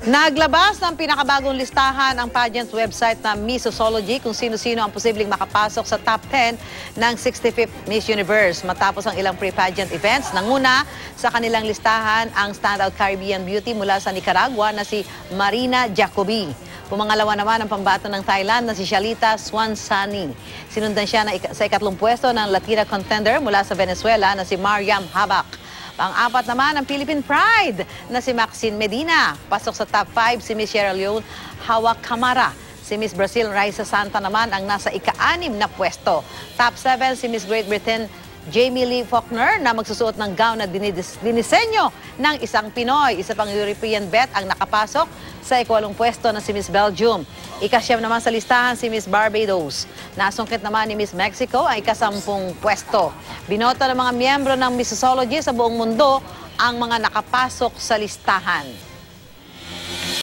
Naglabas ng pinakabagong listahan ang pageant website na Missosology kung sino-sino ang posibleng makapasok sa top 10 ng 65th Miss Universe. Matapos ang ilang pre-pageant events, nanguna sa kanilang listahan ang standout Caribbean beauty mula sa Nicaragua na si Marina Jacobi. Pumangalawa naman ang pambato ng Thailand na si Shalita Swansani. Sinundan siya sa ikatlong pwesto ng Latina contender mula sa Venezuela na si Mariam Habak. Pang-apat naman ang Philippine Pride na si Maxine Medina. Pasok sa top 5 si Miss Sierra Leone, Hawa Camara. Si Miss Brazil, Raisa Santa naman ang nasa ika-6 na pwesto. Top 7 si Miss Great Britain, Jamie Lee Faulkner na magsusuot ng gown na dinisenyo ng isang Pinoy. Isa pang European bet ang nakapasok sa ika-8 pwesto na si Miss Belgium. Ika-9 naman sa listahan si Miss Barbados. Nasungkit naman ni Miss Mexico ang ika-10 pwesto. Binoto ng mga miyembro ng Missosology sa buong mundo ang mga nakapasok sa listahan.